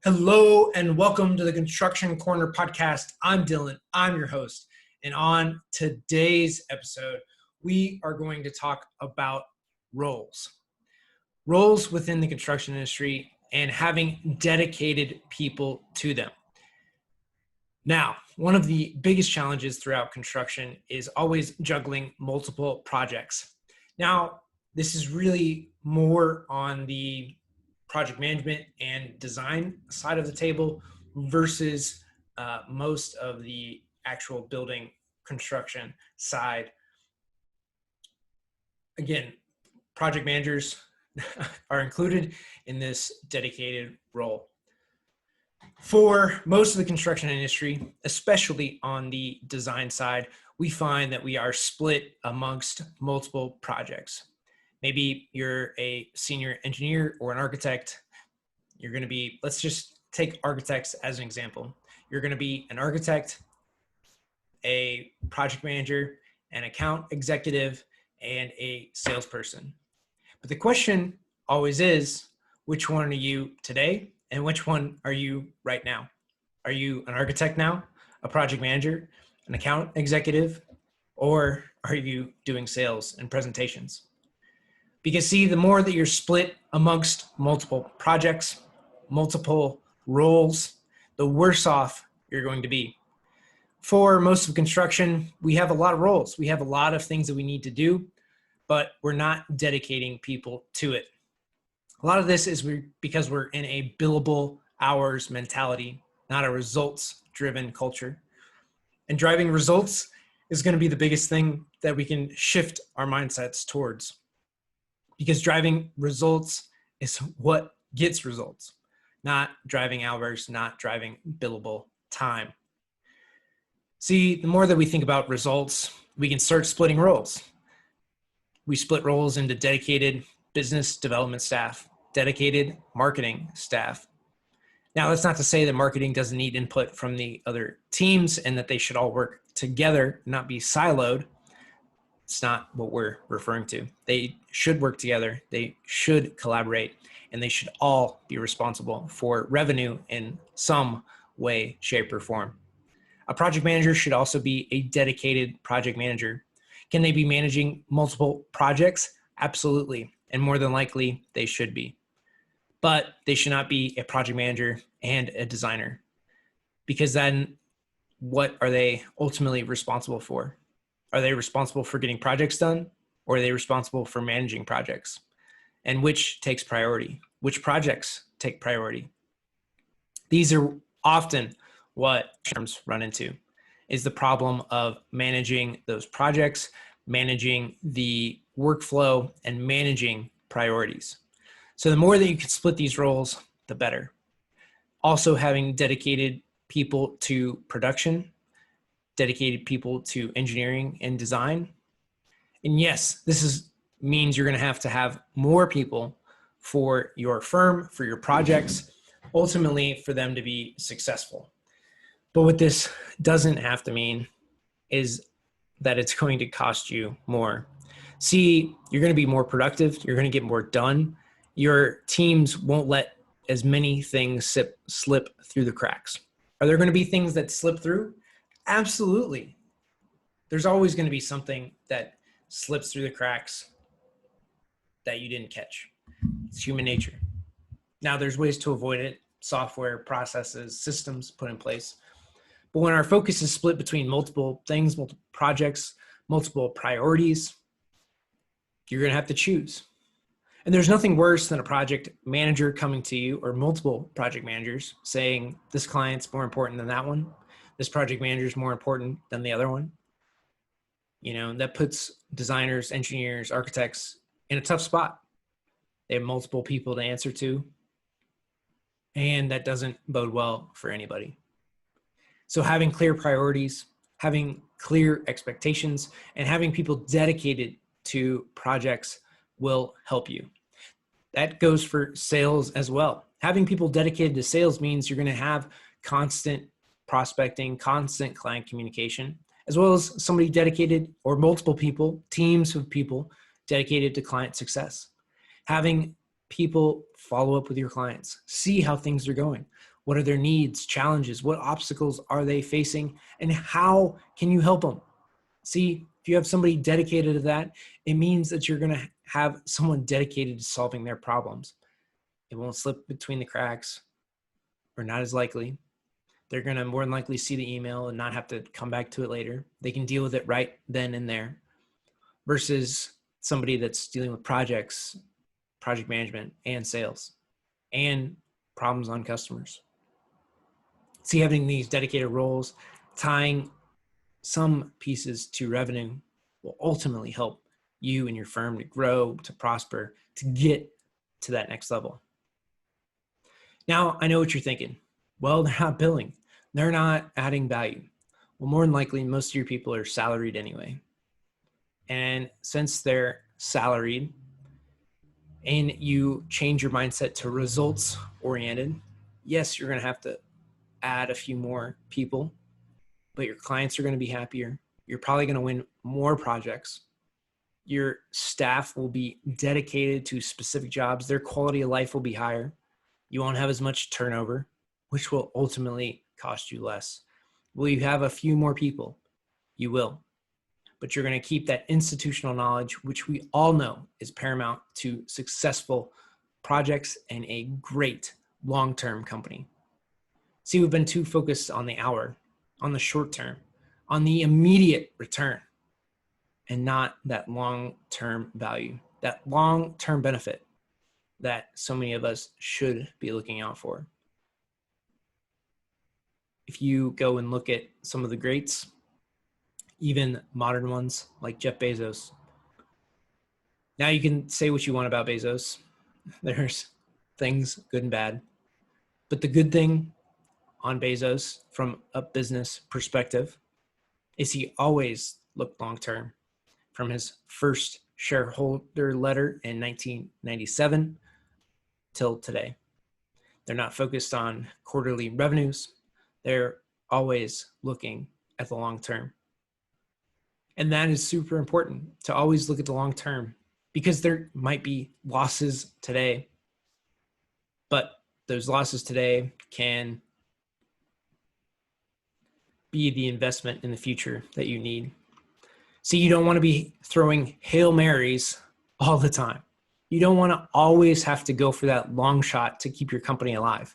Hello and welcome to the Construction Corner podcast. I'm Dillon, I'm your host. And on today's episode, we are going to talk about roles within the construction industry and having dedicated people to them. Now, one of the biggest challenges throughout construction is always juggling multiple projects. Now, this is really more on the project management and design side of the table versus most of the actual building construction side. Again, project managers are included in this dedicated role. For most of the construction industry, especially on the design side, we find that we are split amongst multiple projects. Maybe you're a senior engineer or an architect. You're going to be, let's just take architects as an example. You're going to be an architect, a project manager, an account executive, and a salesperson. But the question always is, which one are you today and which one are you right now? Are you an architect now, a project manager, an account executive, or are you doing sales and presentations? Because see, the more that you're split amongst multiple projects, multiple roles, the worse off you're going to be. For most of construction, we have a lot of roles. We have a lot of things that we need to do, but we're not dedicating people to it. A lot of this is because we're in a billable hours mentality, not a results-driven culture. And driving results is going to be the biggest thing that we can shift our mindsets towards. Because driving results is what gets results, not driving hours, not driving billable time. See, the more that we think about results, we can start splitting roles. We split roles into dedicated business development staff, dedicated marketing staff. Now, that's not to say that marketing doesn't need input from the other teams and that they should all work together, not be siloed. It's not what we're referring to. They should work together, they should collaborate, and they should all be responsible for revenue in some way, shape, or form. A project manager should also be a dedicated project manager. Can they be managing multiple projects? Absolutely, and more than likely, they should be. But they should not be a project manager and a designer, because then what are they ultimately responsible for? Are they responsible for getting projects done, or are they responsible for managing projects? And which takes priority? Which projects take priority? These are often what firms run into, is the problem of managing those projects, managing the workflow, and managing priorities. So the more that you can split these roles, the better. Also having dedicated people to production, dedicated people to engineering and design. And yes, this means you're going to have more people for your firm, for your projects, ultimately for them to be successful. But what this doesn't have to mean is that it's going to cost you more. See, you're going to be more productive. You're going to get more done. Your teams won't let as many things slip through the cracks. Are there going to be things that slip through? Absolutely. There's always going to be something that slips through the cracks that you didn't catch. It's human nature. Now, there's ways to avoid it, software, processes, systems put in place. But when our focus is split between multiple things, multiple projects, multiple priorities, you're going to have to choose. And there's nothing worse than a project manager coming to you, or multiple project managers saying, this client's more important than that one. This project manager is more important than the other one. You know, that puts designers, engineers, architects in a tough spot. They have multiple people to answer to, and that doesn't bode well for anybody. So having clear priorities, having clear expectations, and having people dedicated to projects will help you. That goes for sales as well. Having people dedicated to sales means you're going to have constant prospecting, constant client communication, as well as somebody dedicated, or multiple people, teams of people dedicated to client success. Having people follow up with your clients, see how things are going. What are their needs, challenges? What obstacles are they facing? And how can you help them? See, if you have somebody dedicated to that, it means that you're going to have someone dedicated to solving their problems. It won't slip between the cracks, or not as likely. They're going to more than likely see the email and not have to come back to it later. They can deal with it right then and there, versus somebody that's dealing with projects, project management, and sales, and problems on customers. See, having these dedicated roles, tying some pieces to revenue, will ultimately help you and your firm to grow, to prosper, to get to that next level. Now, I know what you're thinking. Well, they're not billing. They're not adding value. Well, more than likely, most of your people are salaried anyway. And since they're salaried and you change your mindset to results oriented, yes, you're going to have to add a few more people, but your clients are going to be happier. You're probably going to win more projects. Your staff will be dedicated to specific jobs. Their quality of life will be higher. You won't have as much turnover, which will ultimately cost you less. Will you have a few more people? You will. But you're going to keep that institutional knowledge, which we all know is paramount to successful projects and a great long-term company. See, we've been too focused on the hour, on the short term, on the immediate return, and not that long-term value, that long-term benefit that so many of us should be looking out for. If you go and look at some of the greats, even modern ones like Jeff Bezos. Now you can say what you want about Bezos. There's things good and bad. But the good thing on Bezos from a business perspective is he always looked long-term. From his first shareholder letter in 1997 till today. They're not focused on quarterly revenues. They're always looking at the long term. And that is super important, to always look at the long term, because there might be losses today, but those losses today can be the investment in the future that you need. See, you don't want to be throwing Hail Marys all the time. You don't want to always have to go for that long shot to keep your company alive.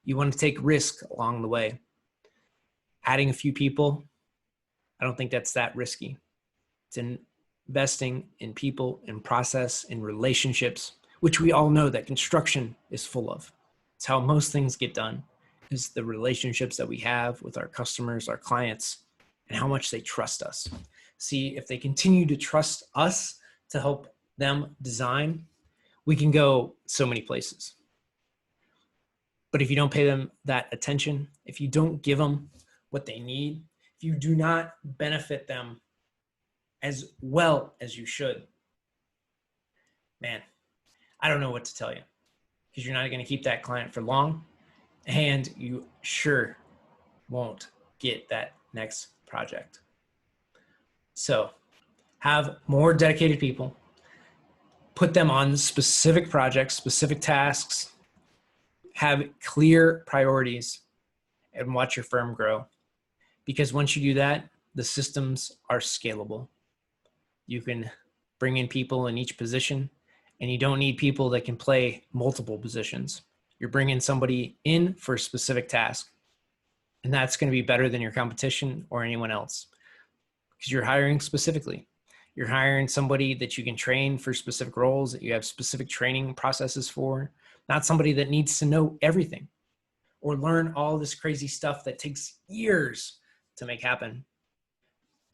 You want to take risk along the way. Adding a few people, I don't think that's that risky. It's investing in people, in process, in relationships, which we all know that construction is full of. It's how most things get done, is the relationships that we have with our customers, our clients, and how much they trust us. See, if they continue to trust us to help them design, we can go so many places. But if you don't pay them that attention, if you don't give them what they need, if you do not benefit them as well as you should, man, I don't know what to tell you, because you're not going to keep that client for long, and you sure won't get that next project. So have more dedicated people, put them on specific projects, specific tasks, have clear priorities, and watch your firm grow. Because once you do that, the systems are scalable. You can bring in people in each position, and you don't need people that can play multiple positions. You're bringing somebody in for a specific task, and that's going to be better than your competition or anyone else, because you're hiring specifically. You're hiring somebody that you can train for specific roles, that you have specific training processes for, not somebody that needs to know everything or learn all this crazy stuff that takes years to make happen.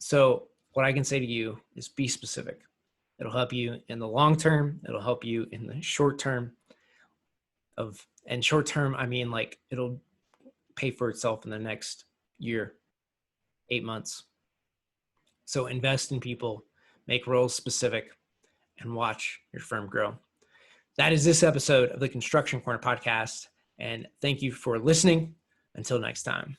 So what I can say to you is be specific. It'll help you in the long term. It'll help you in the short term. And short term, I mean, like, it'll pay for itself in the next year, 8 months. So invest in people, make roles specific, and watch your firm grow. That is this episode of the Construction Corner podcast. And thank you for listening. Until next time.